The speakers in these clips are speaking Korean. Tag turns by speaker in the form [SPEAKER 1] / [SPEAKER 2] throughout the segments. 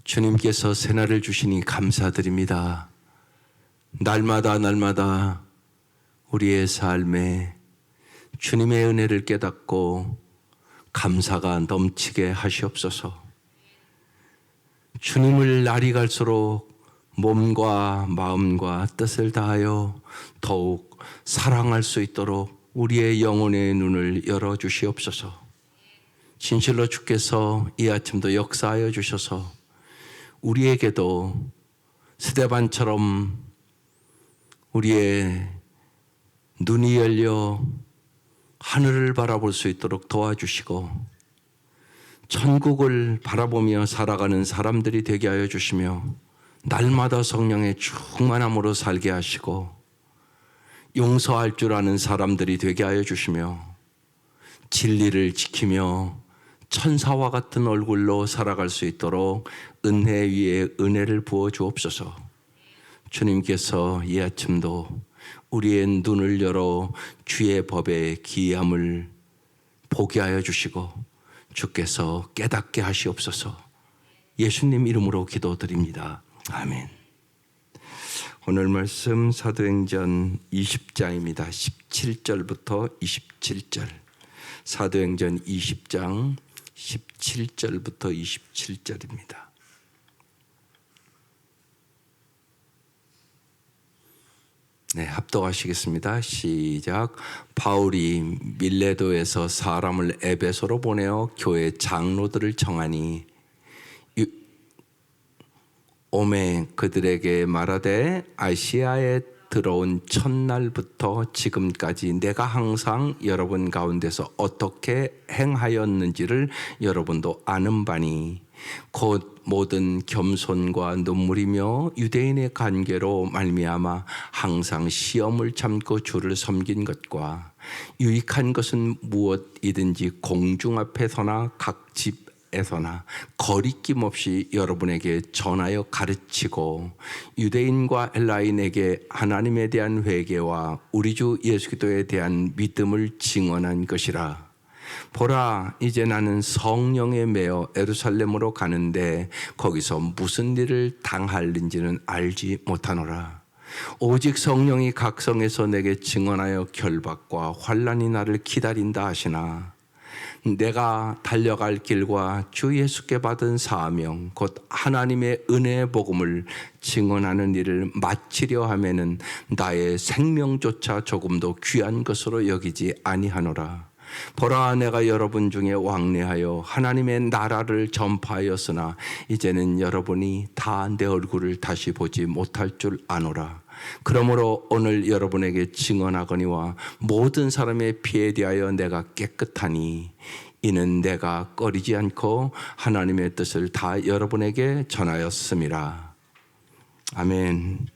[SPEAKER 1] 주님께서 새날을 주시니 감사드립니다. 날마다 우리의 삶에 주님의 은혜를 깨닫고 감사가 넘치게 하시옵소서. 주님을 날이 갈수록 몸과 마음과 뜻을 다하여 더욱 사랑할 수 있도록 우리의 영혼의 눈을 열어주시옵소서. 진실로 주께서 이 아침도 역사하여 주셔서 우리에게도 스데반처럼 우리의 눈이 열려 하늘을 바라볼 수 있도록 도와주시고 천국을 바라보며 살아가는 사람들이 되게 하여 주시며 날마다 성령의 충만함으로 살게 하시고 용서할 줄 아는 사람들이 되게 하여 주시며 진리를 지키며 천사와 같은 얼굴로 살아갈 수 있도록 은혜 위에 은혜를 부어 주옵소서. 주님께서 이 아침도 우리의 눈을 열어 주의 법의 기이함을 보게 하여 주시고 주께서 깨닫게 하시옵소서. 예수님 이름으로 기도드립니다. 아멘. 오늘 말씀 사도행전 20장입니다. 17절부터 27절. 사도행전 20장 17절부터 27절입니다. 네, 합독하시겠습니다. 시작. 바울이 밀레도에서 사람을 에베소로 보내어 교회 장로들을 청하니 오매 그들에게 말하되 아시아에 들어온 첫날부터 지금까지 내가 항상 여러분 가운데서 어떻게 행하였는지를 여러분도 아는 바니 곧 모든 겸손과 눈물이며 유대인의 관계로 말미암아 항상 시험을 참고 주를 섬긴 것과 유익한 것은 무엇이든지 공중 앞에서나 각 집에서나 거리낌 없이 여러분에게 전하여 가르치고 유대인과 헬라인에게 하나님에 대한 회개와 우리 주 예수 그리스도에 대한 믿음을 증언한 것이라. 보라, 이제 나는 성령에 매어 예루살렘으로 가는데 거기서 무슨 일을 당할는지는 알지 못하노라. 오직 성령이 각성에서 내게 증언하여 결박과 환난이 나를 기다린다 하시나 내가 달려갈 길과 주 예수께 받은 사명 곧 하나님의 은혜의 복음을 증언하는 일을 마치려 하면은 나의 생명조차 조금도 귀한 것으로 여기지 아니하노라. 보라, 내가 여러분 중에 왕래하여 하나님의 나라를 전파하였으나 이제는 여러분이 다 내 얼굴을 다시 보지 못할 줄 아노라. 그러므로 오늘 여러분에게 증언하거니와 모든 사람의 피에 대하여 내가 깨끗하니 이는 내가 꺼리지 않고 하나님의 뜻을 다 여러분에게 전하였음이라. 아멘.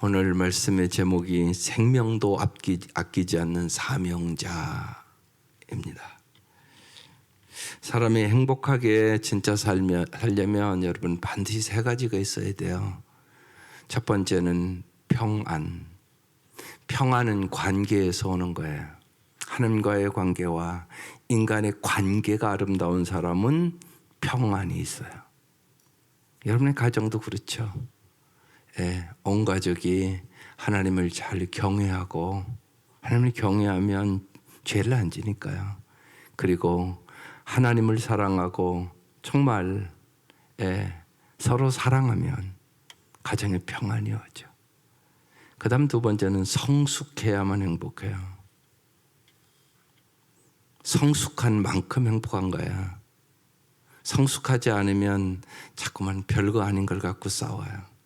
[SPEAKER 1] 오늘 말씀의 제목이 생명도 아끼지 않는 사명자입니다. 사람이 행복하게 진짜 살려면 여러분 반드시 세 가지가 있어야 돼요. 첫 번째는 평안. 평안은 관계에서 오는 거예요. 하나님과의 관계와 인간의 관계가 아름다운 사람은 평안이 있어요. 여러분의 가정도 그렇죠. 예, 온 가족이 하나님을 잘 경외하고 하나님을 경외하면 죄를 안 지니까요. 그리고 하나님을 사랑하고 정말 서로 사랑하면 가정에 평안이 오죠. 그 다음 두 번째는 성숙해야만 행복해요. 성숙한 만큼 행복한 거야. 성숙하지 않으면 자꾸만 별거 아닌 걸 갖고 싸워요.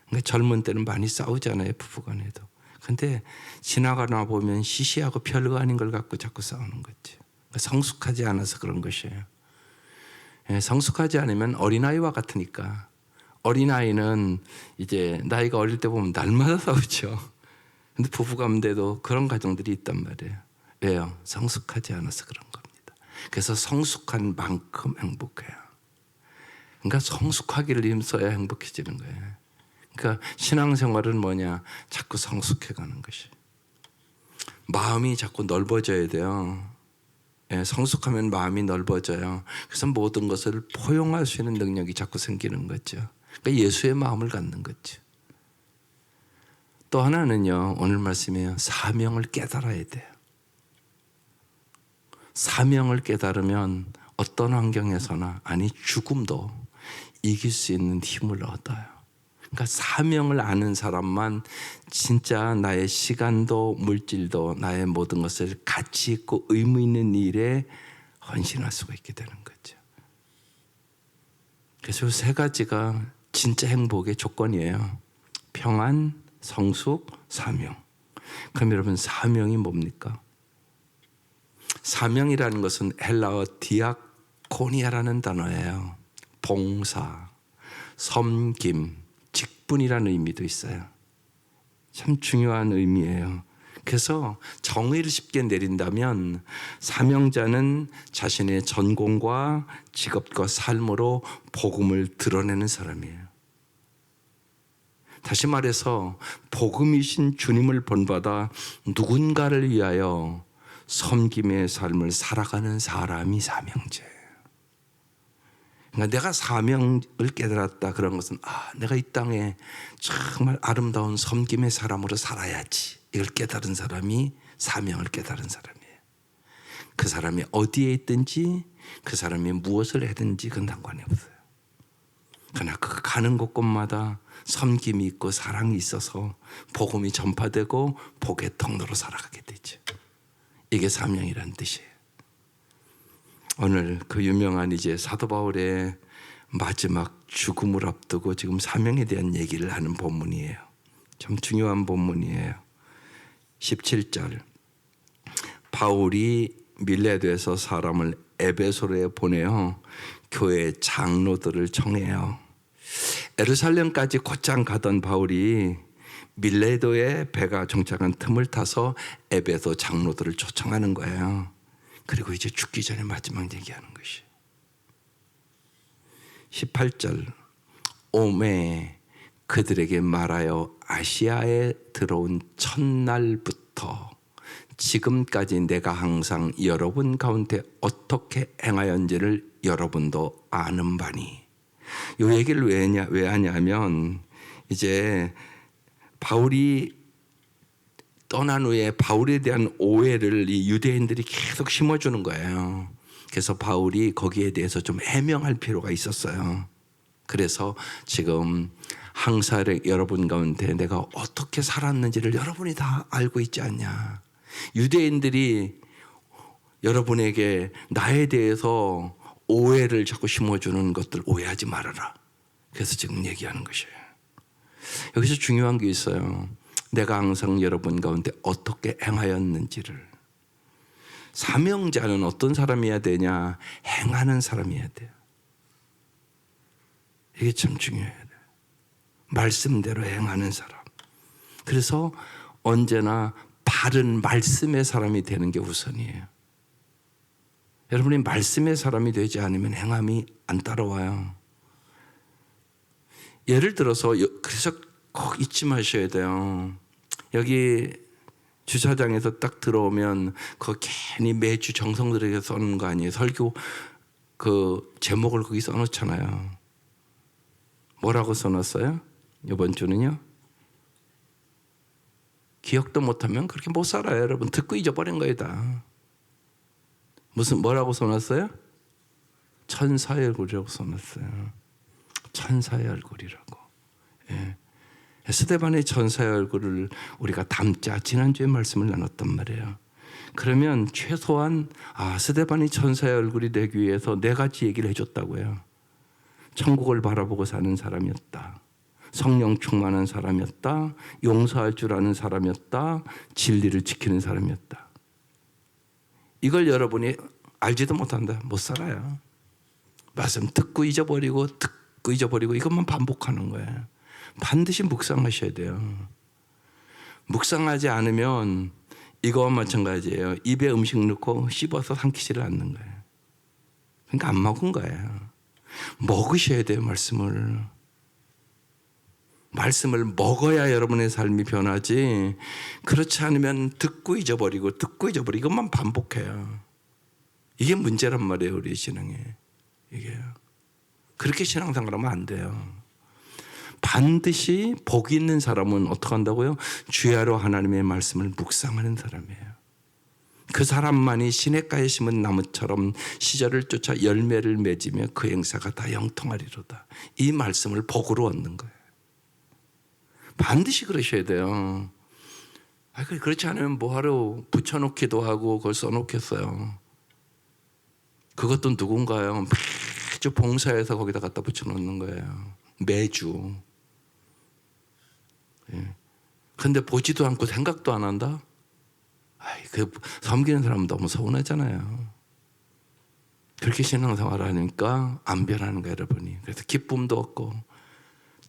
[SPEAKER 1] 그러니까 젊은 때는 많이 싸우잖아요, 부부간에도. 근데 지나가나 보면 시시하고 별거 아닌 걸 갖고 자꾸 싸우는 거지. 성숙하지 않아서 그런 것이에요. 성숙하지 않으면 어린아이와 같으니까. 어린아이는 이제 나이가 어릴 때 보면 날마다 싸우죠. 근데 부부간데도 그런 가정들이 있단 말이에요. 왜요? 성숙하지 않아서 그런 겁니다. 그래서 성숙한 만큼 행복해요. 그러니까 성숙하기를 힘써야 행복해지는 거예요. 그러니까 신앙생활은 뭐냐? 자꾸 성숙해가는 것이. 마음이 자꾸 넓어져야 돼요. 예, 성숙하면 마음이 넓어져요. 그래서 모든 것을 포용할 수 있는 능력이 자꾸 생기는 거죠. 그러니까 예수의 마음을 갖는 거죠. 또 하나는요, 오늘 말씀이에요. 사명을 깨달아야 돼요. 사명을 깨달으면 어떤 환경에서나, 아니 죽음도 이길 수 있는 힘을 얻어요. 그러니까 사명을 아는 사람만 진짜 나의 시간도 물질도 나의 모든 것을 가치 있고 의미 있는 일에 헌신할 수가 있게 되는 거죠. 그래서 세 가지가 진짜 행복의 조건이에요. 평안, 성숙, 사명. 그럼 여러분, 사명이 뭡니까? 사명이라는 것은 헬라어 디아코니아라는 단어예요. 봉사, 섬김, 직분이라는 의미도 있어요. 참 중요한 의미예요. 그래서 정의를 쉽게 내린다면 사명자는 자신의 전공과 직업과 삶으로 복음을 드러내는 사람이에요. 다시 말해서 복음이신 주님을 본받아 누군가를 위하여 섬김의 삶을 살아가는 사람이 사명자예요. 그러니까 내가 사명을 깨달았다 그런 것은 내가 이 땅에 정말 아름다운 섬김의 사람으로 살아야지, 이걸 깨달은 사람이 사명을 깨달은 사람이에요. 그 사람이 어디에 있든지 그 사람이 무엇을 하든지 그건 상관이 없어요. 그러나 그 가는 곳곳마다 섬김이 있고 사랑이 있어서 복음이 전파되고 복의 통로로 살아가게 되죠. 이게 사명이라는 뜻이에요. 오늘 그 유명한 이제 사도 바울의 마지막 죽음을 앞두고 지금 사명에 대한 얘기를 하는 본문이에요. 참 중요한 본문이에요. 17절. 바울이 밀레도에서 사람을 에베소로에 보내어 교회 장로들을 청해요. 예루살렘까지 곧장 가던 바울이 밀레도에 배가 정착한 틈을 타서 에베소 장로들을 초청하는 거예요. 그리고 이제 죽기 전에 마지막 얘기하는 것이 18절. 오매 그들에게 말하여 아시아에 들어온 첫날부터 지금까지 내가 항상 여러분 가운데 어떻게 행하였는지를 여러분도 아는 바니. 이 얘기를 왜 하냐면 이제 바울이 떠난 후에 바울에 대한 오해를 이 유대인들이 계속 심어주는 거예요. 그래서 바울이 거기에 대해서 좀 해명할 필요가 있었어요. 그래서 지금 항상 여러분 가운데 내가 어떻게 살았는지를 여러분이 다 알고 있지 않냐. 유대인들이 여러분에게 나에 대해서 오해를 자꾸 심어주는 것들 오해하지 말아라. 그래서 지금 얘기하는 것이에요. 여기서 중요한 게 있어요. 내가 항상 여러분 가운데 어떻게 행하였는지를. 사명자는 어떤 사람이어야 되냐? 행하는 사람이어야 돼요. 이게 참 중요해야 돼요. 말씀대로 행하는 사람. 그래서 언제나 바른 말씀의 사람이 되는 게 우선이에요. 여러분이 말씀의 사람이 되지 않으면 행함이 안 따라와요. 예를 들어서 그래서 꼭 잊지 마셔야 돼요. 여기 주차장에서 딱 들어오면 그 괜히 매주 정성 들여서 써놓은 거 아니에요. 설교 그 제목을 거기 써놓잖아요. 뭐라고 써놨어요? 이번 주는요? 기억도 못하면 그렇게 못 살아요. 여러분 듣고 잊어버린 거예요 다. 뭐라고 써놨어요? 천사의 얼굴이라고 써놨어요. 천사의 얼굴이라고. 예. 스데반의 천사의 얼굴을 우리가 담자. 지난주에 말씀을 나눴단 말이에요. 그러면 최소한 스데반이 천사의 얼굴이 되기 위해서 네 가지 얘기를 해줬다고요. 천국을 바라보고 사는 사람이었다. 성령 충만한 사람이었다. 용서할 줄 아는 사람이었다. 진리를 지키는 사람이었다. 이걸 여러분이 알지도 못한다. 못 살아요. 말씀 듣고 잊어버리고 이것만 반복하는 거예요. 반드시 묵상하셔야 돼요. 묵상하지 않으면 이거와 마찬가지예요. 입에 음식 넣고 씹어서 삼키지를 않는 거예요. 그러니까 안 먹은 거예요. 먹으셔야 돼요. 말씀을 먹어야 여러분의 삶이 변하지. 그렇지 않으면 듣고 잊어버리고 이것만 반복해요. 이게 문제란 말이에요, 우리 신앙에. 이게 그렇게 신앙생활하면 안 돼요. 반드시 복 있는 사람은 어떻게 한다고요? 주야로 하나님의 말씀을 묵상하는 사람이에요. 그 사람만이 시냇가에 심은 나무처럼 시절을 쫓아 열매를 맺으며 그 행사가 다 형통하리로다. 이 말씀을 복으로 얻는 거예요. 반드시 그러셔야 돼요. 그렇지 않으면 뭐하러 붙여놓기도 하고 그걸 써놓겠어요. 그것도 누군가요? 매주 봉사해서 거기다 갖다 붙여놓는 거예요. 매주. 근데 보지도 않고 생각도 안 한다? 그 섬기는 사람은 너무 서운하잖아요. 그렇게 신앙생활 하니까 안 변하는 거예요, 여러분이. 그래서 기쁨도 없고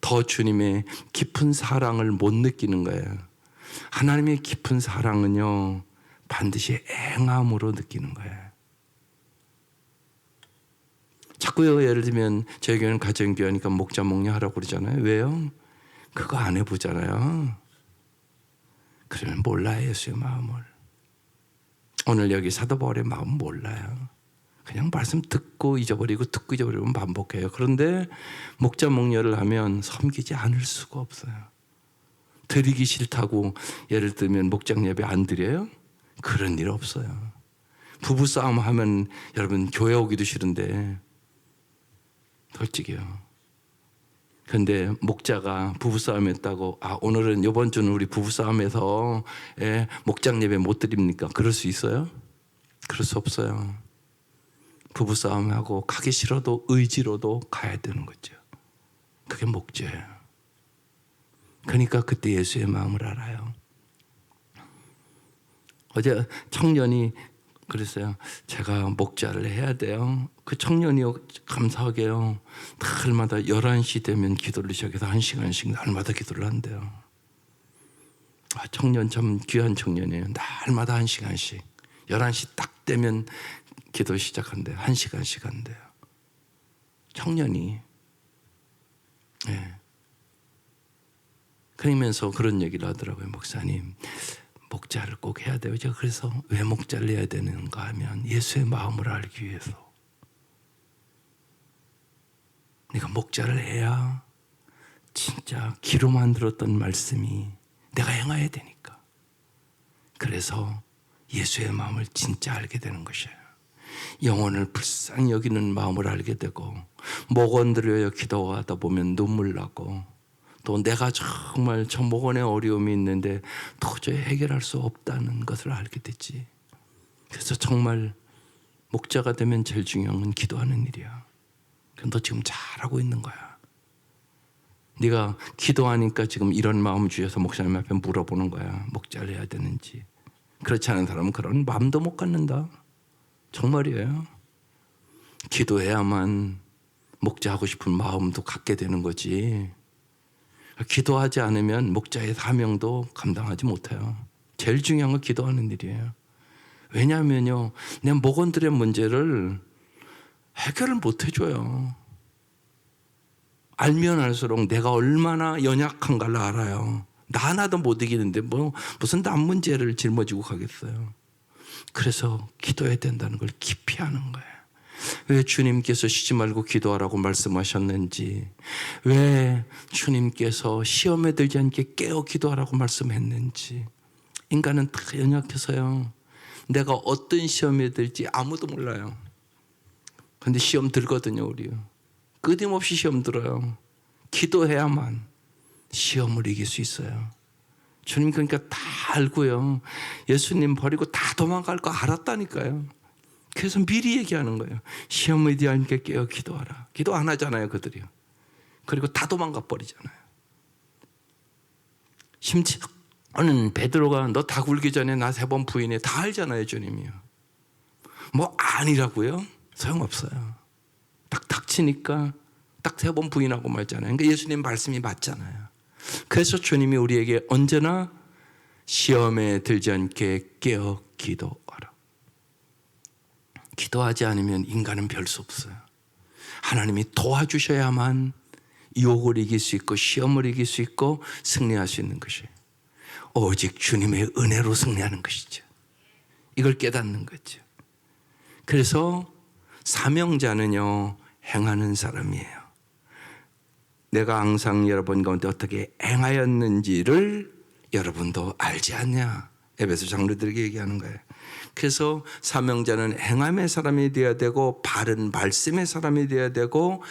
[SPEAKER 1] 더 주님의 깊은 사랑을 못 느끼는 거예요. 하나님의 깊은 사랑은요, 반드시 행함으로 느끼는 거예요. 자꾸 예를 들면 저희 교회는 가정교회니까 목자 목녀하라고 그러잖아요. 왜요? 그거 안 해보잖아요. 그러면 몰라요, 예수의 마음을. 오늘 여기 사도 바울의 마음 몰라요. 그냥 말씀 듣고 잊어버리고 듣고 잊어버리고 반복해요. 그런데 목자 목녀를 하면 섬기지 않을 수가 없어요. 드리기 싫다고 예를 들면 목장 예배 안 드려요? 그런 일 없어요. 부부싸움 하면 여러분 교회 오기도 싫은데 솔직히요. 근데 목자가 부부싸움 했다고 오늘은 이번 주는 우리 부부싸움에서 목장 예배 못 드립니까? 그럴 수 있어요? 그럴 수 없어요. 부부싸움하고 가기 싫어도 의지로도 가야 되는 거죠. 그게 목자예요. 그러니까 그때 예수의 마음을 알아요. 어제 청년이 그랬어요. 제가 목자를 해야 돼요. 그 청년이 감사하게요. 날마다 11시 되면 기도를 시작해서 1시간씩 날마다 기도를 한대요. 청년 참 귀한 청년이에요. 날마다 1시간씩. 11시 딱 되면 기도 시작한대요. 1시간씩 한대요. 청년이. 네. 그러면서 그런 얘기를 하더라고요. 목사님, 목자를 꼭 해야 돼요. 제가 그래서 왜 목자를 해야 되는가 하면 예수의 마음을 알기 위해서. 내가 목자를 해야 진짜 귀로 만들었던 말씀이 내가 행해야 되니까. 그래서 예수의 마음을 진짜 알게 되는 것이에요. 영혼을 불쌍히 여기는 마음을 알게 되고 목원 들여 기도하다 보면 눈물 나고 또 내가 정말 저 목원에 어려움이 있는데 도저히 해결할 수 없다는 것을 알게 되지. 그래서 정말 목자가 되면 제일 중요한 건 기도하는 일이야. 너 지금 잘하고 있는 거야. 네가 기도하니까 지금 이런 마음 주셔서 목사님 앞에 물어보는 거야. 목자를 해야 되는지. 그렇지 않은 사람은 그런 마음도 못 갖는다. 정말이에요. 기도해야만 목자하고 싶은 마음도 갖게 되는 거지. 기도하지 않으면 목자의 사명도 감당하지 못해요. 제일 중요한 건 기도하는 일이에요. 왜냐하면요, 내 목원들의 문제를 해결을 못 해줘요. 알면 알수록 내가 얼마나 연약한가를 알아요. 나 하나도 못 이기는데 무슨 남 문제를 짊어지고 가겠어요. 그래서 기도해야 된다는 걸 깊이 아는 거예요. 왜 주님께서 쉬지 말고 기도하라고 말씀하셨는지, 왜 주님께서 시험에 들지 않게 깨어 기도하라고 말씀했는지. 인간은 다 연약해서요. 내가 어떤 시험에 들지 아무도 몰라요. 근데 시험 들거든요, 우리. 끊임없이 시험 들어요. 기도해야만 시험을 이길 수 있어요. 주님 그러니까 다 알고요. 예수님 버리고 다 도망갈 거 알았다니까요. 그래서 미리 얘기하는 거예요. 시험에 대한 게 깨어 기도하라. 기도 안 하잖아요, 그들이요. 그리고 다 도망가 버리잖아요. 심지어는 베드로가 너 다 굴기 전에 나 3번 부인해. 다 알잖아요, 주님이요. 뭐 아니라고요? 소용없어요. 딱 닥치니까 딱 3번 부인하고 말잖아요. 그러니까 예수님 말씀이 맞잖아요. 그래서 주님이 우리에게 언제나 시험에 들지 않게 깨어 기도하라. 기도하지 않으면 인간은 별 수 없어요. 하나님이 도와주셔야만 유혹을 이길 수 있고 시험을 이길 수 있고 승리할 수 있는 것이에요. 오직 주님의 은혜로 승리하는 것이죠. 이걸 깨닫는 거죠. 그래서 사명자는요, 행하는 사람이에요. 내가 항상 여러분 가운데 어떻게 행하였는지를 여러분도 알지 않냐? 에베소 장로들에게 얘기하는 거예요. 그래서 사명자는 행함의 사람이 되어야 되고 바른 말씀의 사람이 되어야 되고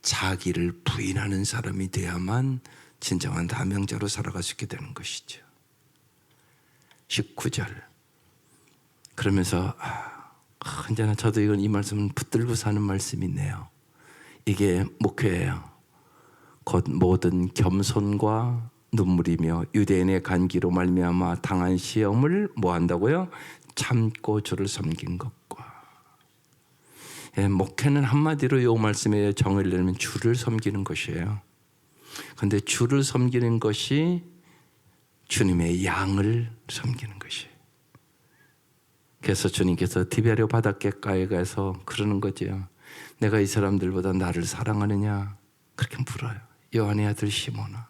[SPEAKER 1] 자기를 부인하는 사람이 되어야만 진정한 사명자로 살아갈 수 있게 되는 것이죠. 19절. 그러면서 언제나 저도 이 말씀은 붙들고 사는 말씀이네요. 이게 목회예요. 곧 모든 겸손과 눈물이며 유대인의 간기로 말미암아 당한 시험을 뭐 한다고요? 참고 주를 섬긴 것과. 목회는 한마디로 이 말씀에 정의를 내면 주를 섬기는 것이에요. 그런데 주를 섬기는 것이 주님의 양을 섬기는 것이에요. 그래서 주님께서 디베레 바닷가에 가서 그러는 거죠. 내가 이 사람들보다 나를 사랑하느냐? 그렇게 물어요. 요한의 아들 시몬아.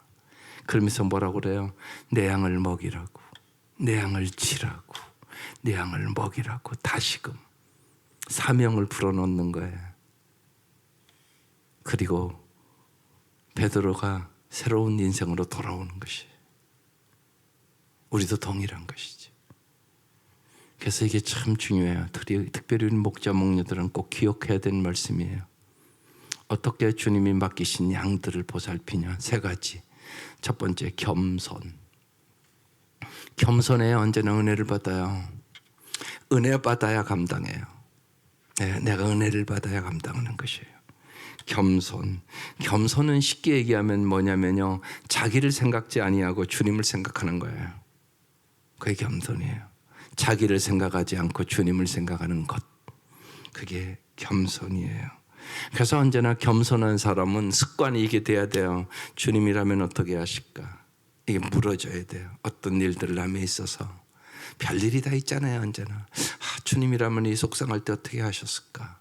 [SPEAKER 1] 그러면서 뭐라고 그래요? 내 양을 먹이라고, 내 양을 치라고, 내 양을 먹이라고 다시금 사명을 불어넣는 거예요. 그리고 베드로가 새로운 인생으로 돌아오는 것이에요. 우리도 동일한 것이죠. 그래서 이게 참 중요해요. 특별히 우리 목자 목녀들은 꼭 기억해야 되는 말씀이에요. 어떻게 주님이 맡기신 양들을 보살피냐? 세 가지. 첫 번째, 겸손. 겸손에 언제나 은혜를 받아요. 은혜 받아야 감당해요. 네, 내가 은혜를 받아야 감당하는 것이에요. 겸손. 겸손은 쉽게 얘기하면 뭐냐면요, 자기를 생각지 아니하고 주님을 생각하는 거예요. 그게 겸손이에요. 자기를 생각하지 않고 주님을 생각하는 것. 그게 겸손이에요. 그래서 언제나 겸손한 사람은 습관이 이게 돼야 돼요. 주님이라면 어떻게 하실까? 이게 물어줘야 돼요. 어떤 일들 남에 있어서. 별일이 다 있잖아요. 언제나. 주님이라면 이 속상할 때 어떻게 하셨을까?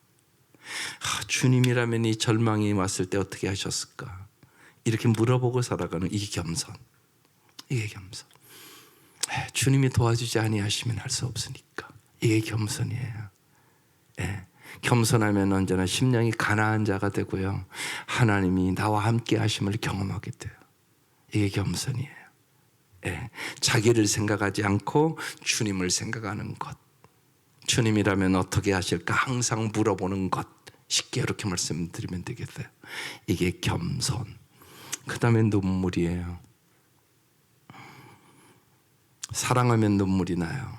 [SPEAKER 1] 주님이라면 이 절망이 왔을 때 어떻게 하셨을까? 이렇게 물어보고 살아가는 이게 겸손. 이게 겸손. 주님이 도와주지 아니하시면 할 수 없으니까. 이게 겸손이에요. 예. 겸손하면 언제나 심령이 가난한 자가 되고요. 하나님이 나와 함께 하심을 경험하게 돼요. 이게 겸손이에요. 예. 자기를 생각하지 않고 주님을 생각하는 것. 주님이라면 어떻게 하실까 항상 물어보는 것. 쉽게 이렇게 말씀드리면 되겠어요. 이게 겸손. 그 다음에 눈물이에요. 사랑하면 눈물이 나요.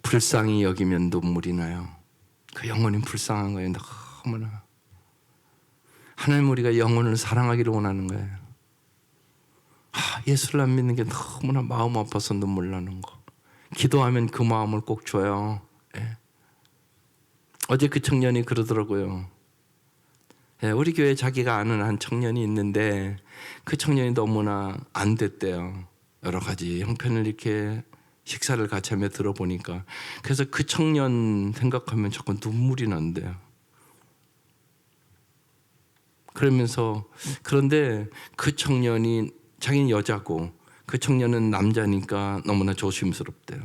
[SPEAKER 1] 불쌍히 여기면 눈물이 나요. 그 영혼이 불쌍한 거예요. 너무나. 하나님 우리가 영혼을 사랑하기를 원하는 거예요. 예수를 안 믿는 게 너무나 마음 아파서 눈물 나는 거. 기도하면 그 마음을 꼭 줘요. 예. 어제 그 청년이 그러더라고요. 예, 우리 교회에 자기가 아는 한 청년이 있는데 그 청년이 너무나 안 됐대요. 여러 가지 형편을 이렇게 식사를 같이 하며 들어보니까. 그래서 그 청년 생각하면 자꾸 눈물이 난대요. 그러면서 그런데 그 청년이 자기는 여자고 그 청년은 남자니까 너무나 조심스럽대요.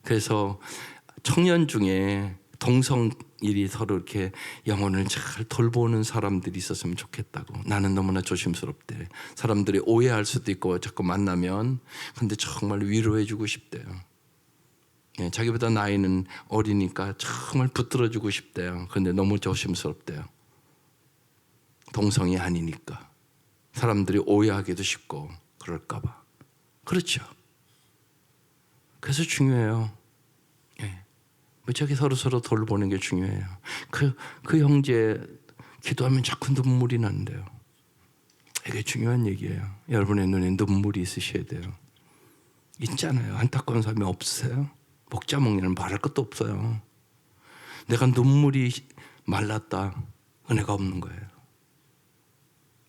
[SPEAKER 1] 그래서 청년 중에 동성일이 서로 이렇게 영혼을 잘 돌보는 사람들이 있었으면 좋겠다고. 나는 너무나 조심스럽대. 사람들이 오해할 수도 있고 자꾸 만나면. 근데 정말 위로해주고 싶대요. 예, 자기보다 나이는 어리니까 정말 붙들어주고 싶대요. 근데 너무 조심스럽대요. 동성이 아니니까. 사람들이 오해하기도 쉽고 그럴까 봐. 그렇죠. 그래서 중요해요. 예. 무지하게 서로 돌보는 게 중요해요. 그 형제 기도하면 자꾸 눈물이 난대요. 이게 중요한 얘기예요. 여러분의 눈에 눈물이 있으셔야 돼요. 있잖아요. 안타까운 사람이 없으세요? 목자 목녀는 말할 것도 없어요. 내가 눈물이 말랐다. 은혜가 없는 거예요.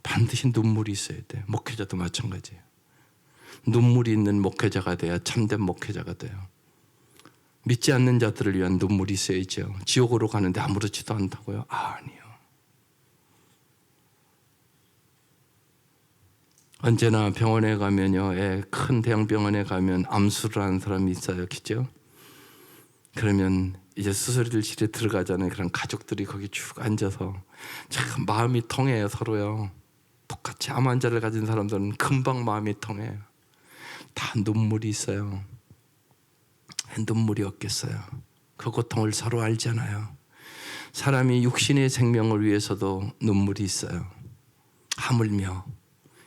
[SPEAKER 1] 반드시 눈물이 있어야 돼요. 목회자도 마찬가지예요. 눈물이 있는 목회자가 돼야 참된 목회자가 돼요. 믿지 않는 자들을 위한 눈물이 있어야죠. 지옥으로 가는데 아무렇지도 않다고요? 아니요. 언제나 병원에 가면요, 큰 대형 병원에 가면 암수를 하는 사람이 있어요, 그죠? 그러면 이제 수술실에 들어가잖아요. 그럼 가족들이 거기 쭉 앉아서 참 마음이 통해요, 서로요. 똑같이 암 환자를 가진 사람들은 금방 마음이 통해요. 다 눈물이 있어요. 눈물이 없겠어요. 그 고통을 서로 알잖아요. 사람이 육신의 생명을 위해서도 눈물이 있어요. 하물며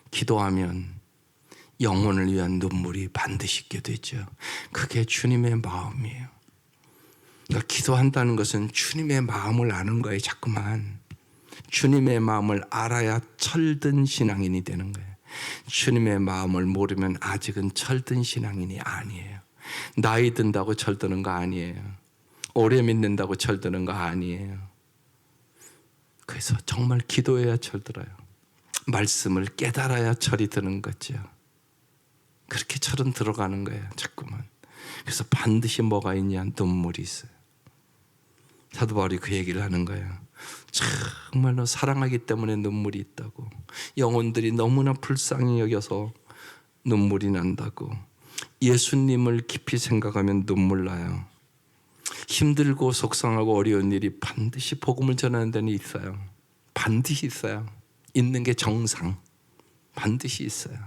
[SPEAKER 1] 기도하면 영혼을 위한 눈물이 반드시 있게 되죠. 그게 주님의 마음이에요. 그러니까 기도한다는 것은 주님의 마음을 아는 거예요. 자꾸만 주님의 마음을 알아야 철든 신앙인이 되는 거예요. 주님의 마음을 모르면 아직은 철든 신앙인이 아니에요. 나이 든다고 철드는 거 아니에요. 오래 믿는다고 철드는 거 아니에요. 그래서 정말 기도해야 철들어요. 말씀을 깨달아야 철이 드는 거죠. 그렇게 철은 들어가는 거예요. 자꾸만. 그래서 반드시 뭐가 있냐? 눈물이 있어요. 사도 바울이 그 얘기를 하는 거예요. 정말로 사랑하기 때문에 눈물이 있다고. 영혼들이 너무나 불쌍히 여겨서 눈물이 난다고. 예수님을 깊이 생각하면 눈물 나요. 힘들고 속상하고 어려운 일이 반드시 복음을 전하는 데는 있어요. 반드시 있어요. 있는 게 정상. 반드시 있어요.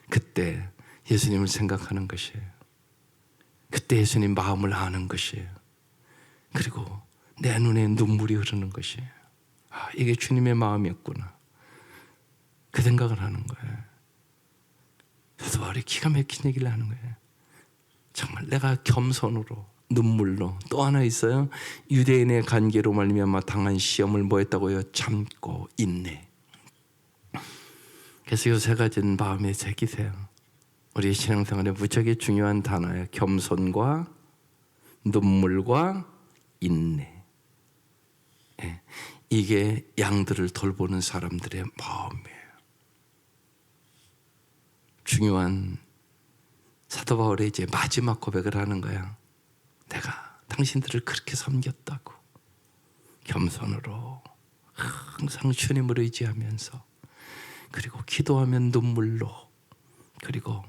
[SPEAKER 1] 그때 예수님을 생각하는 것이에요. 그때 예수님 마음을 아는 것이에요. 그리고 내 눈에 눈물이 흐르는 것이에요. 아, 이게 주님의 마음이었구나. 그 생각을 하는 거예요. 그래서 바울이 기가 막힌 얘기를 하는 거예요. 정말 내가 겸손으로 눈물로. 또 하나 있어요. 유대인의 관계로 말미암아 당한 시험을 뭐 했다고요? 참고 인내. 그래서 이 세 가지는 마음에 새기세요. 우리 신앙생활에 무척이 중요한 단어예요. 겸손과 눈물과 인내. 이게 양들을 돌보는 사람들의 마음이에요. 중요한 사도 바울의 이제 마지막 고백을 하는 거야. 내가 당신들을 그렇게 섬겼다고. 겸손으로 항상 주님을 의지하면서, 그리고 기도하면 눈물로, 그리고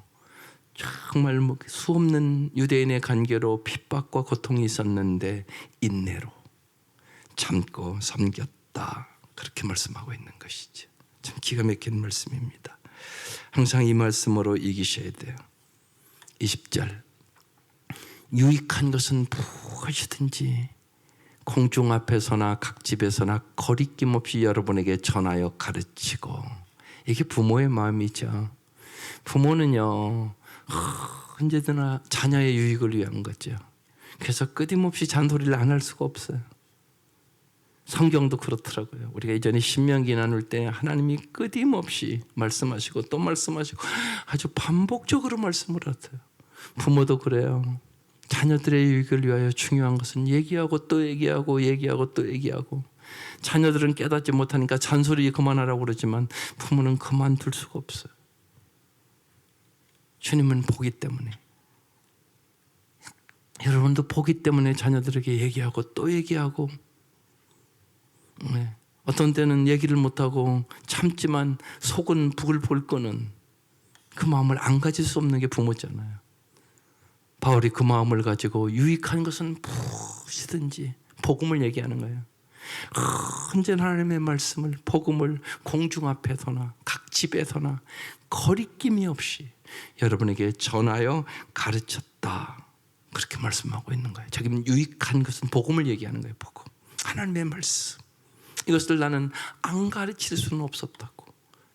[SPEAKER 1] 정말 수없는 유대인의 관계로 핍박과 고통이 있었는데 인내로 참고 섬겼다. 그렇게 말씀하고 있는 것이죠. 참 기가 막힌 말씀입니다. 항상 이 말씀으로 이기셔야 돼요. 20절. 유익한 것은 무엇이든지 공중 앞에서나 각 집에서나 거리낌 없이 여러분에게 전하여 가르치고. 이게 부모의 마음이죠. 부모는요, 언제나 자녀의 유익을 위한 거죠. 그래서 끊임없이 잔소리를 안 할 수가 없어요. 성경도 그렇더라고요. 우리가 이전에 신명기 나눌 때 하나님이 끊임없이 말씀하시고 또 말씀하시고 아주 반복적으로 말씀을 하세요. 부모도 그래요. 자녀들의 유익을 위하여 중요한 것은 얘기하고 또 얘기하고 얘기하고 또 얘기하고. 자녀들은 깨닫지 못하니까 잔소리 그만하라고 그러지만 부모는 그만둘 수가 없어요. 주님은 보기 때문에. 여러분도 보기 때문에 자녀들에게 얘기하고 또 얘기하고. 어떤 때는 얘기를 못하고 참지만 속은 부글부글 끄는 그 마음을 안 가질 수 없는 게 부모잖아요. 바울이 그 마음을 가지고 유익한 것은 무엇이든지 복음을 얘기하는 거예요. 언제나 하나님의 말씀을, 복음을 공중 앞에서나 각 집에서나 거리낌이 없이 여러분에게 전하여 가르쳤다. 그렇게 말씀하고 있는 거예요. 자기는 유익한 것은 복음을 얘기하는 거예요. 복음. 하나님의 말씀. 이것을 나는 안 가르칠 수는 없었다고.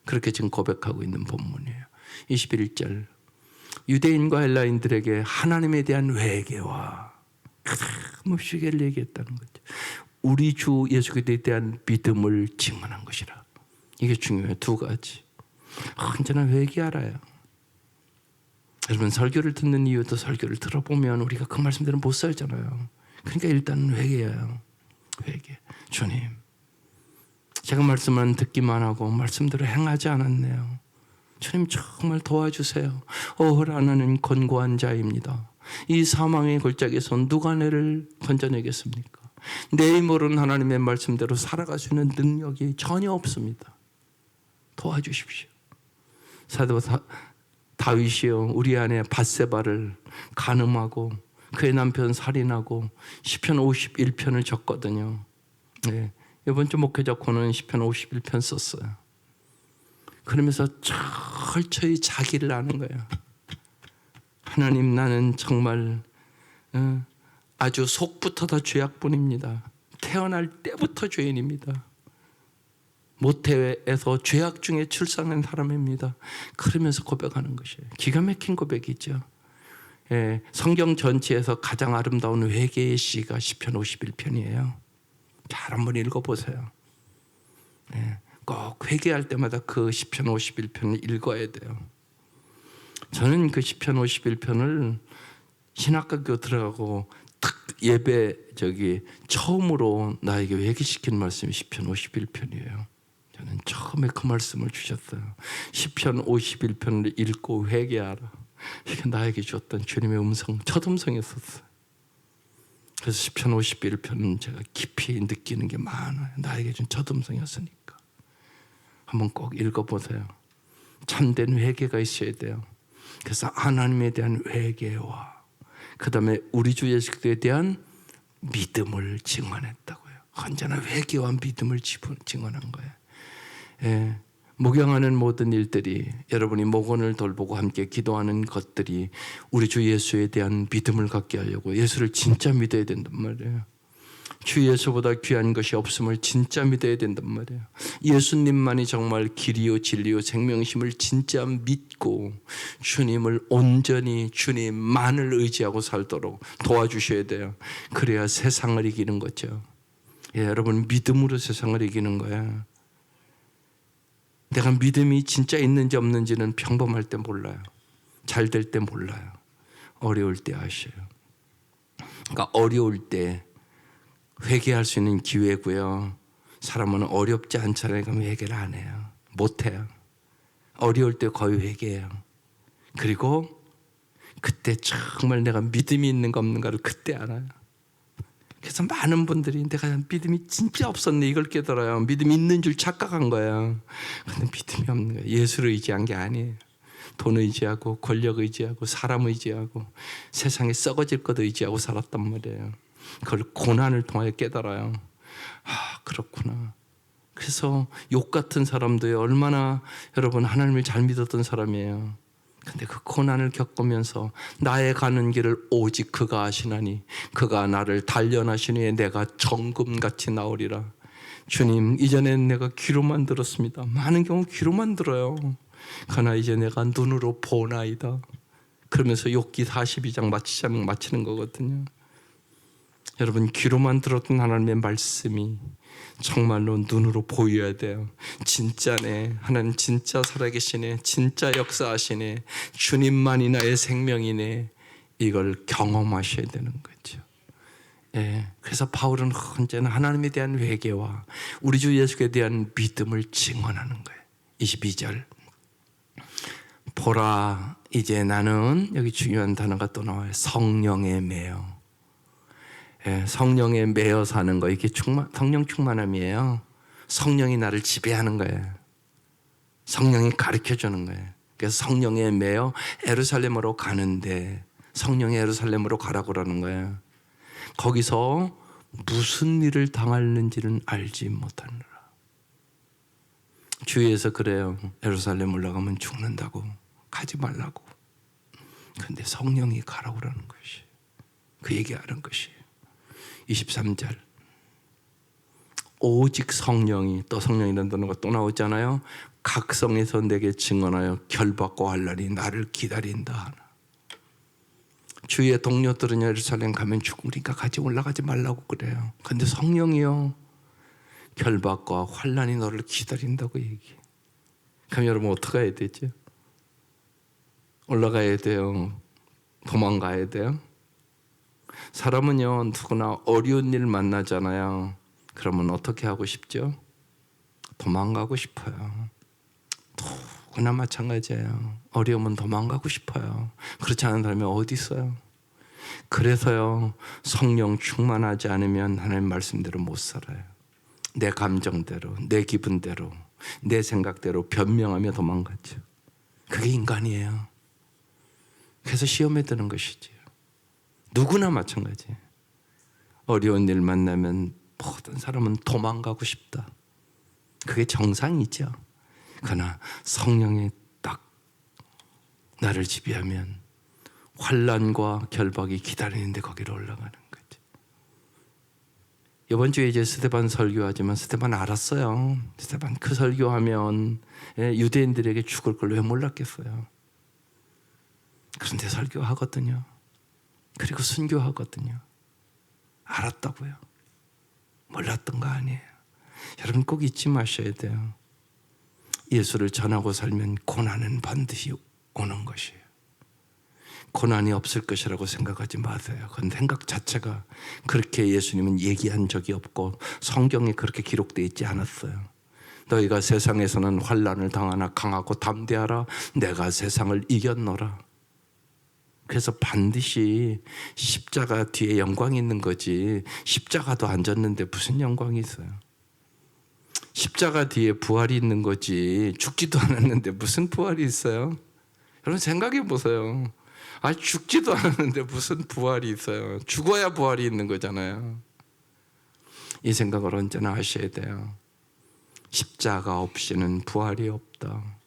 [SPEAKER 1] 그렇게 지금 고백하고 있는 본문이에요. 21절. 유대인과 헬라인들에게 하나님에 대한 회개와 무시개를 얘기했다는 거죠. 우리 주 예수 그리스도에 대한 믿음을 증언한 것이라. 이게 중요해요. 두 가지. 언제나 회개하라요. 여러분 설교를 듣는 이유도 설교를 들어보면 우리가 그 말씀대로 못 살잖아요. 그러니까 일단 회개해요. 회개. 주님, 제가 말씀만 듣기만 하고 말씀대로 행하지 않았네요. 주님 정말 도와주세요. 나는 곤고한 자입니다. 이 사망의 골짜기에서 누가 내를 건져내겠습니까? 내 힘으로는 하나님의 말씀대로 살아갈 수 있는 능력이 전혀 없습니다. 도와주십시오. 사도 다윗이요 우리 아내 밧세바를 간음하고 그의 남편 살인하고 시편 51편을 적거든요. 네. 이번 주 목회자코는 시편 51편 썼어요. 그러면서 철저히 자기를 아는 거예요. 하나님, 나는 정말 아주 속부터 다 죄악뿐입니다. 태어날 때부터 죄인입니다. 모태에서 죄악 중에 출산한 사람입니다. 그러면서 고백하는 것이에요. 기가 막힌 고백이죠. 예, 성경 전체에서 가장 아름다운 회개의 시가 시편 51편이에요. 잘 한번 읽어보세요. 예, 꼭 회개할 때마다 그 시편 51편을 읽어야 돼요. 저는 그 시편 51편을 신학학교 들어가고 딱 예배 처음으로 나에게 회개시킨 말씀이 시편 51편이에요. 저는 처음에 그 말씀을 주셨어요. 시편 51편을 읽고 회개하라. 이게 나에게 주었던 주님의 음성, 첫 음성이었어요. 그래서 시편 51편은 제가 깊이 느끼는 게 많아요. 나에게 준 첫 음성이었으니까. 한번 꼭 읽어보세요. 참된 회개가 있어야 돼요. 그래서 하나님에 대한 회개와 그 다음에 우리 주 예수 그리스도에 대한 믿음을 증언했다고요. 언제나 회개와 믿음을 증언한 거예요. 예, 목양하는 모든 일들이, 여러분이 목원을 돌보고 함께 기도하는 것들이 우리 주 예수에 대한 믿음을 갖게 하려고, 예수를 진짜 믿어야 된단 말이에요. 주 예수보다 귀한 것이 없음을 진짜 믿어야 된단 말이에요. 예수님만이 정말 길이요 진리요 생명심을 진짜 믿고 주님을 온전히 주님만을 의지하고 살도록 도와주셔야 돼요. 그래야 세상을 이기는 거죠. 예, 여러분, 믿음으로 세상을 이기는 거야. 내가 믿음이 진짜 있는지 없는지는 평범할 때 몰라요. 잘 될 때 몰라요. 어려울 때 아셔요. 그러니까 어려울 때 회개할 수 있는 기회고요. 사람은 어렵지 않잖아요. 그럼 회개를 안 해요. 못 해요. 어려울 때 거의 회개해요. 그리고 그때 정말 내가 믿음이 있는가 없는가를 그때 알아요. 그래서 많은 분들이 내가 믿음이 진짜 없었네 이걸 깨달아요. 믿음이 있는 줄 착각한 거예요. 근데 믿음이 없는 거예요. 예수를 의지한 게 아니에요. 돈 의지하고 권력 의지하고 사람 의지하고 세상에 썩어질 것 의지하고 살았단 말이에요. 그걸 고난을 통하여 깨달아요. 아, 그렇구나. 그래서 욕 같은 사람도요, 얼마나 여러분 하나님을 잘 믿었던 사람이에요. 근데 그 고난을 겪으면서 나의 가는 길을 오직 그가 아시나니 그가 나를 단련하시니 내가 정금같이 나오리라. 주님, 이전엔 내가 귀로만 들었습니다. 많은 경우 귀로만 들어요. 그러나 이제 내가 눈으로 보나이다. 그러면서 욥기 42장 마치는 거거든요. 여러분, 귀로만 들었던 하나님의 말씀이 정말로 눈으로 보여야 돼요. 진짜네, 하나님 진짜 살아계시네, 진짜 역사하시네, 주님만이 나의 생명이네, 이걸 경험하셔야 되는 거죠. 예, 그래서 바울은 언제나 하나님에 대한 회개와 우리 주 예수에 대한 믿음을 증언하는 거예요. 22절, 보라 이제 나는, 여기 중요한 단어가 또 나와요. 성령에 매여. 예, 성령에 매여 사는 거, 이게 성령 충만함이에요. 성령이 나를 지배하는 거예요. 성령이 가르쳐주는 거예요. 그래서 성령에 매여 예루살렘으로 가는데, 성령이 예루살렘으로 가라고 그러는 거예요. 거기서 무슨 일을 당하는지는 알지 못하느라. 주위에서 그래요. 예루살렘 올라가면 죽는다고, 가지 말라고. 근데 성령이 가라고 그러는 것이, 그 얘기하는 것이에요. 23절, 오직 성령이, 또 성령이라는 단어가 또 나오잖아요. 각성에서 내게 증언하여 결박과 환난이 나를 기다린다 하나. 주위의 동료들은 예루살렘 가면 죽으니까 같이 올라가지 말라고 그래요. 근데 성령이요, 결박과 환난이 너를 기다린다고 얘기해. 그럼 여러분 어떻게 해야 되죠? 올라가야 돼요? 도망가야 돼요? 사람은요, 누구나 어려운 일 만나잖아요. 그러면 어떻게 하고 싶죠? 도망가고 싶어요. 누구나 마찬가지예요. 어려우면 도망가고 싶어요. 그렇지 않은 사람이 어디 있어요? 그래서요, 성령 충만하지 않으면 하나님 말씀대로 못 살아요. 내 감정대로, 내 기분대로, 내 생각대로 변명하며 도망가죠. 그게 인간이에요. 그래서 시험에 드는 것이지. 누구나 마찬가지. 어려운 일 만나면 모든 사람은 도망가고 싶다. 그게 정상이죠. 그러나 성령이 딱 나를 지배하면 환난과 결박이 기다리는데 거기로 올라가는 거지. 이번 주에 이제 스데반 설교하지만 스데반 알았어요. 스데반 그 설교하면 유대인들에게 죽을 걸 왜 몰랐겠어요. 그런데 설교하거든요. 그리고 순교하거든요. 알았다고요. 몰랐던 거 아니에요. 여러분 꼭 잊지 마셔야 돼요. 예수를 전하고 살면 고난은 반드시 오는 것이에요. 고난이 없을 것이라고 생각하지 마세요. 그건 생각 자체가 그렇게 예수님은 얘기한 적이 없고 성경에 그렇게 기록되어 있지 않았어요. 너희가 세상에서는 환난을 당하나 강하고 담대하라. 내가 세상을 이겼노라. 그래서 반드시 십자가 뒤에 영광이 있는 거지 십자가도 안 졌는데 무슨 영광이 있어요. 십자가 뒤에 부활이 있는 거지 죽지도 않았는데 무슨 부활이 있어요. 여러분 생각해 보세요. 죽지도 않았는데 무슨 부활이 있어요. 죽어야 부활이 있는 거잖아요. 이 생각을 언제나 하셔야 돼요. 십자가 없이는 부활이 없다.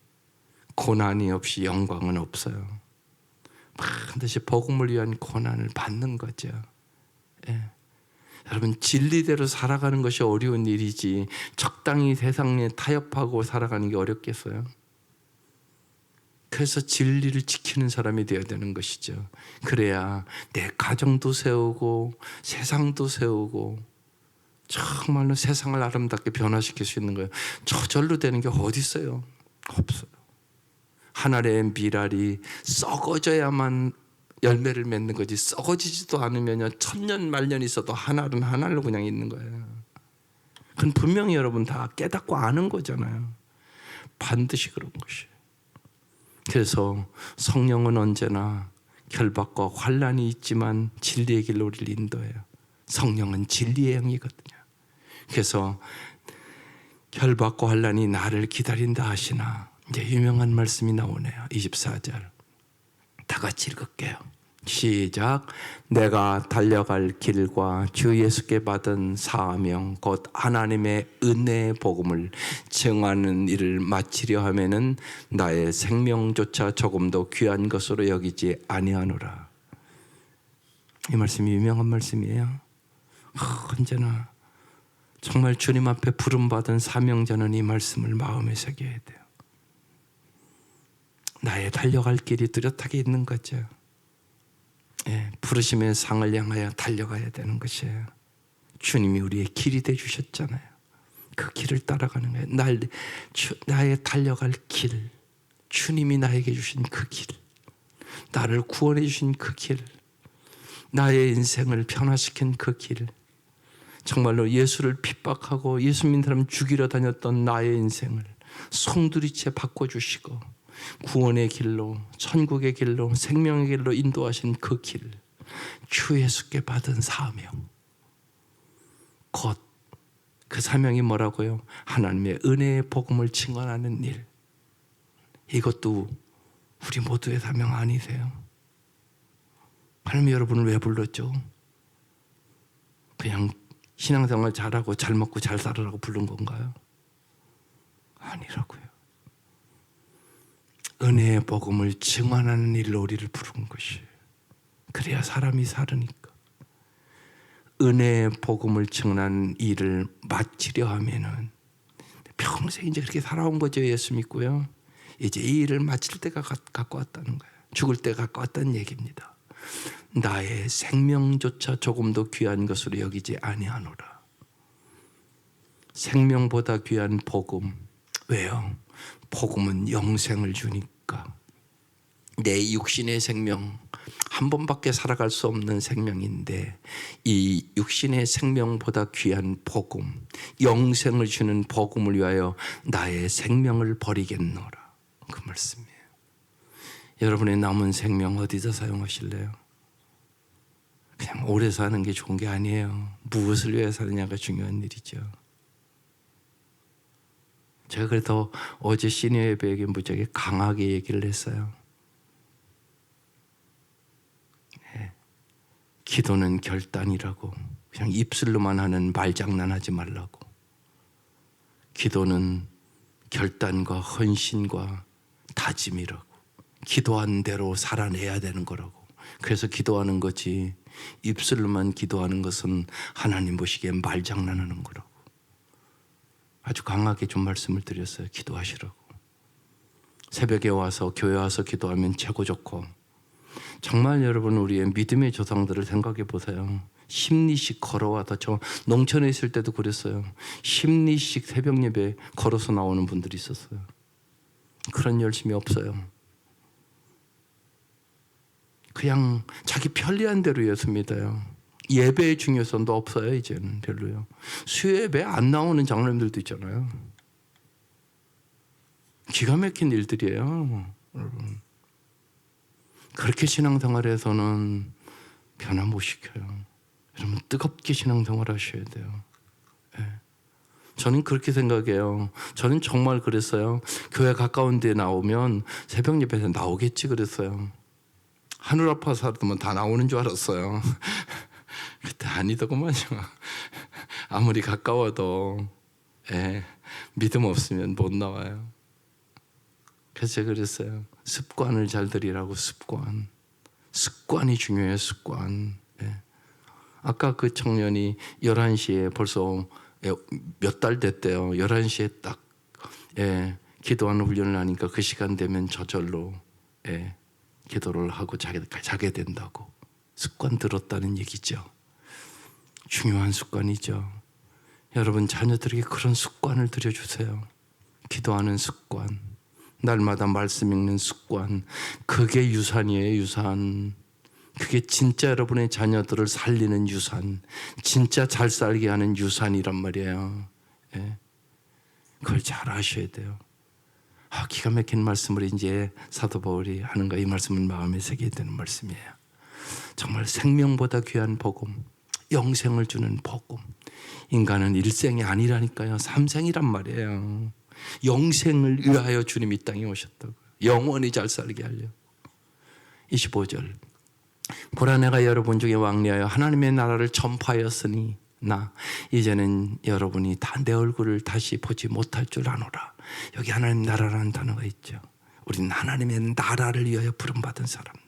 [SPEAKER 1] 고난이 없이 영광은 없어요. 반드시 복음을 위한 고난을 받는 거죠. 예. 여러분 진리대로 살아가는 것이 어려운 일이지 적당히 세상에 타협하고 살아가는 게 어렵겠어요? 그래서 진리를 지키는 사람이 되어야 되는 것이죠. 그래야 내 가정도 세우고 세상도 세우고 정말로 세상을 아름답게 변화시킬 수 있는 거예요. 저절로 되는 게 어디 있어요? 없어요. 하늘의 미랄이 썩어져야만 열매를 맺는 거지 썩어지지도 않으면 천년 만년 있어도 하늘은 하늘로 그냥 있는 거예요. 그건 분명히 여러분 다 깨닫고 아는 거잖아요. 반드시 그런 것이에요. 그래서 성령은 언제나 결박과 환난이 있지만 진리의 길로 우리를 인도해요. 성령은 진리의 영이거든요. 그래서 결박과 환난이 나를 기다린다 하시나 이제 유명한 말씀이 나오네요. 24절 다 같이 읽을게요. 시작. 내가 달려갈 길과 주 예수께 받은 사명 곧 하나님의 은혜의 복음을 증하는 일을 마치려 하면은 나의 생명조차 조금도 귀한 것으로 여기지 아니하노라. 이 말씀이 유명한 말씀이에요. 언제나 정말 주님 앞에 부름받은 사명자는 이 말씀을 마음에 새겨야 돼요. 나의 달려갈 길이 뚜렷하게 있는 거죠. 부르심의 상을 향하여 달려가야 되는 것이에요. 주님이 우리의 길이 되어주셨잖아요. 그 길을 따라가는 거예요. 나의 달려갈 길, 주님이 나에게 주신 그 길, 나를 구원해 주신 그 길, 나의 인생을 변화시킨 그 길, 정말로 예수를 핍박하고 예수 믿는 사람 죽이러 다녔던 나의 인생을 송두리째 바꿔주시고 구원의 길로, 천국의 길로, 생명의 길로 인도하신 그 길, 주 예수께 받은 사명, 곧 그 사명이 뭐라고요? 하나님의 은혜의 복음을 증언하는 일. 이것도 우리 모두의 사명 아니세요? 하나님 여러분을 왜 불렀죠? 그냥 신앙생활 잘하고 잘 먹고 잘 살으라고 부른 건가요? 아니라고요. 은혜의 복음을 증언하는 일로 우리를 부른 것이에요. 그래야 사람이 살으니까. 은혜의 복음을 증언하는 일을 마치려 하면은 평생 이제 그렇게 살아온 거죠. 예수 믿고요. 이제 이 일을 마칠 때가 갖고 왔다는 거예요. 죽을 때가 갖고 왔다는 얘기입니다. 나의 생명조차 조금도 귀한 것으로 여기지 아니하노라. 생명보다 귀한 복음. 왜요? 복음은 영생을 주니까. 내 육신의 생명 한 번밖에 살아갈 수 없는 생명인데 이 육신의 생명보다 귀한 복음, 영생을 주는 복음을 위하여 나의 생명을 버리겠노라. 그 말씀이에요. 여러분의 남은 생명 어디서 사용하실래요? 그냥 오래 사는 게 좋은 게 아니에요. 무엇을 위해 사느냐가 중요한 일이죠. 제가 그래서 어제 시니어 예배에게 무지하게 강하게 얘기를 했어요. 네. 기도는 결단이라고. 그냥 입술로만 하는 말장난하지 말라고. 기도는 결단과 헌신과 다짐이라고. 기도한 대로 살아내야 되는 거라고. 그래서 기도하는 거지, 입술로만 기도하는 것은 하나님 보시기에 말장난하는 거라고. 아주 강하게 좀 말씀을 드렸어요. 기도하시라고. 새벽에 와서 교회 와서 기도하면 최고 좋고, 정말 여러분 우리의 믿음의 조상들을 생각해 보세요. 심리씩 걸어와서, 저 농촌에 있을 때도 그랬어요. 심리씩 새벽 예배 걸어서 나오는 분들이 있었어요. 그런 열심이 없어요. 그냥 자기 편리한 대로 예수 믿어요. 예배의 중요성도 없어요. 이제는 별로요. 수요예배 안 나오는 장로님들도 있잖아요. 기가 막힌 일들이에요, 여러분. 그렇게 신앙생활에서는 변화 못 시켜요. 여러분 뜨겁게 신앙생활 하셔야 돼요. 네. 저는 그렇게 생각해요. 저는 정말 그랬어요. 교회 가까운 데 나오면 새벽 예배에서 나오겠지 그랬어요. 하늘 아파 살았으면 다 나오는 줄 알았어요. 그때 아니더구만요. 아무리 가까워도 믿음 없으면 못 나와요. 그래서 제가 그랬어요. 습관을 잘 들이라고. 습관이 중요해요. 습관. 아까 그 청년이 11시에 벌써 몇 달 됐대요. 11시에 딱 기도하는 훈련을 하니까 그 시간 되면 저절로 기도를 하고 자게 된다고. 습관 들었다는 얘기죠. 중요한 습관이죠. 여러분 자녀들에게 그런 습관을 들여주세요. 기도하는 습관, 날마다 말씀 읽는 습관, 그게 유산이에요. 유산. 그게 진짜 여러분의 자녀들을 살리는 유산, 진짜 잘 살게 하는 유산이란 말이에요. 그걸 잘 아셔야 돼요. 기가 막힌 말씀을 이제 사도 바울이 하는가. 이 말씀은 마음에 새겨야 되는 말씀이에요. 정말 생명보다 귀한 복음, 영생을 주는 복음. 인간은 일생이 아니라니까요. 삼생이란 말이에요. 영생을 위하여 주님이 이 땅에 오셨다고요. 영원히 잘 살게 하려. 25절. 보라 내가 여러분 중에 왕래하여 하나님의 나라를 전파하였으니 나 이제는 여러분이 다 내 얼굴을 다시 보지 못할 줄 아노라. 여기 하나님 나라라는 단어가 있죠. 우리는 하나님의 나라를 위하여 부름받은 사람들.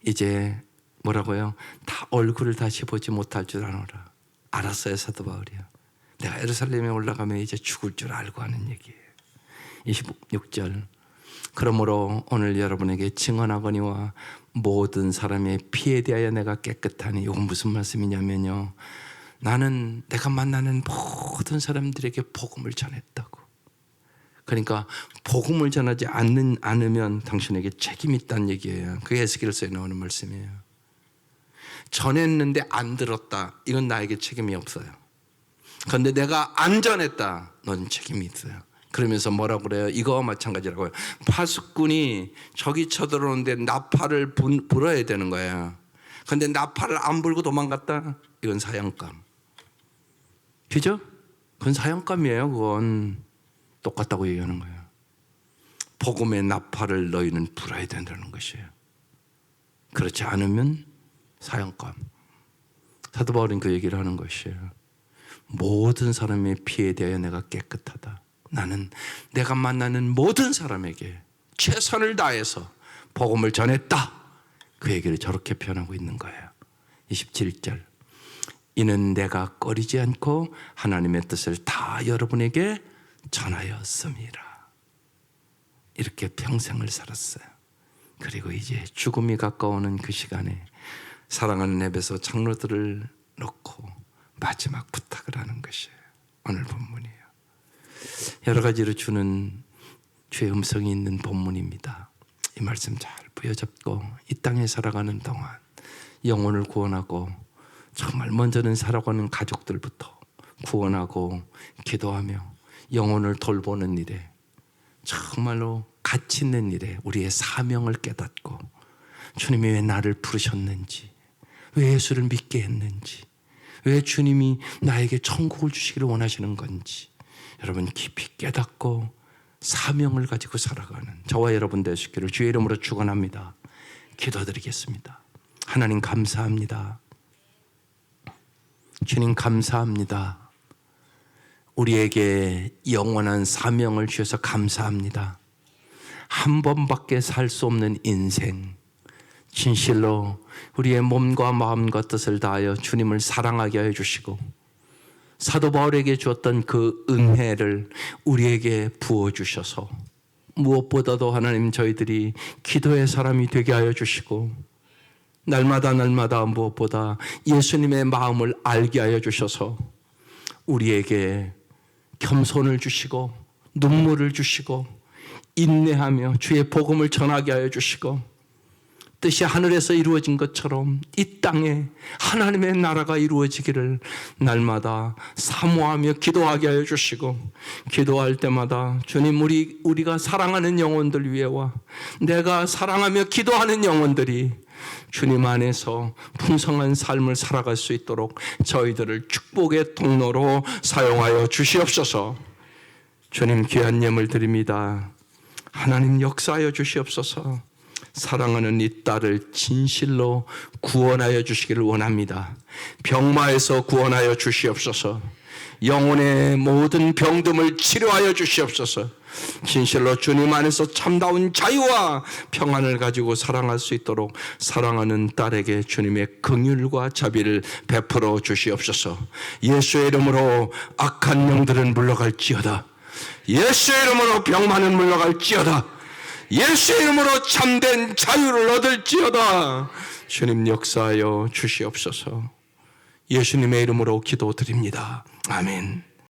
[SPEAKER 1] 이제 뭐라고요? 다 얼굴을 다시 보지 못할 줄 아노라. 알았어요, 사도 바울이요. 내가 예루살렘에 올라가면 이제 죽을 줄 알고 하는 얘기예요. 26절. 그러므로 오늘 여러분에게 증언하거니와 모든 사람의 피에 대하여 내가 깨끗하니. 이건 무슨 말씀이냐면요, 나는 내가 만나는 모든 사람들에게 복음을 전했다고. 그러니까 복음을 전하지 않으면 당신에게 책임이 있다는 얘기예요. 그게 에스겔서에 나오는 말씀이에요. 전했는데 안 들었다, 이건 나에게 책임이 없어요. 그런데 내가 안 전했다, 넌 책임이 있어요. 그러면서 뭐라고 그래요? 이거와 마찬가지라고요. 파수꾼이 적이 쳐들어오는데 나팔을 불어야 되는 거예요. 그런데 나팔을 안 불고 도망갔다? 이건 사형감. 그죠? 그건 사형감이에요. 그건 똑같다고 얘기하는 거예요. 복음의 나팔을 너희는 불어야 된다는 것이에요. 그렇지 않으면 사형감. 사도 바울은 그 얘기를 하는 것이에요. 모든 사람의 피에 대하여 내가 깨끗하다. 나는 내가 만나는 모든 사람에게 최선을 다해서 복음을 전했다. 그 얘기를 저렇게 표현하고 있는 거예요. 27절. 이는 내가 꺼리지 않고 하나님의 뜻을 다 여러분에게 전하였습니다. 이렇게 평생을 살았어요. 그리고 이제 죽음이 가까우는 그 시간에 사랑하는 에베소 장로들을 놓고 마지막 부탁을 하는 것이에요. 오늘 본문이에요. 여러 가지로 주는 주의 음성이 있는 본문입니다. 이 말씀 잘 부여잡고 이 땅에 살아가는 동안 영혼을 구원하고, 정말 먼저는 살아가는 가족들부터 구원하고 기도하며 영혼을 돌보는 일에, 정말로 가치 있는 일에 우리의 사명을 깨닫고, 주님이 왜 나를 부르셨는지, 왜 예수를 믿게 했는지, 왜 주님이 나에게 천국을 주시기를 원하시는 건지, 여러분 깊이 깨닫고 사명을 가지고 살아가는 저와 여러분 되시기를 주의 이름으로 축원합니다. 기도드리겠습니다. 하나님 감사합니다. 주님 감사합니다. 우리에게 영원한 사명을 주셔서 감사합니다. 한 번밖에 살 수 없는 인생, 진실로 우리의 몸과 마음과 뜻을 다하여 주님을 사랑하게 하여 주시고 사도 바울에게 주었던 그 은혜를 우리에게 부어주셔서 무엇보다도 하나님 저희들이 기도의 사람이 되게 하여 주시고 날마다 무엇보다 예수님의 마음을 알게 하여 주셔서 우리에게 겸손을 주시고 눈물을 주시고 인내하며 주의 복음을 전하게 하여 주시고 뜻이 하늘에서 이루어진 것처럼 이 땅에 하나님의 나라가 이루어지기를 날마다 사모하며 기도하게 하여 주시고 기도할 때마다 주님 우리가 사랑하는 영혼들 위에와 내가 사랑하며 기도하는 영혼들이 주님 안에서 풍성한 삶을 살아갈 수 있도록 저희들을 축복의 통로로 사용하여 주시옵소서. 주님 귀한 예물 드립니다. 하나님 역사하여 주시옵소서. 사랑하는 이 딸을 진실로 구원하여 주시기를 원합니다. 병마에서 구원하여 주시옵소서. 영혼의 모든 병듦을 치료하여 주시옵소서. 진실로 주님 안에서 참다운 자유와 평안을 가지고 사랑할 수 있도록 사랑하는 딸에게 주님의 긍휼과 자비를 베풀어 주시옵소서. 예수의 이름으로 악한 영들은 물러갈지어다. 예수의 이름으로 병만은 물러갈지어다. 예수의 이름으로 참된 자유를 얻을지어다. 주님 역사하여 주시옵소서. 예수님의 이름으로 기도드립니다. 아멘.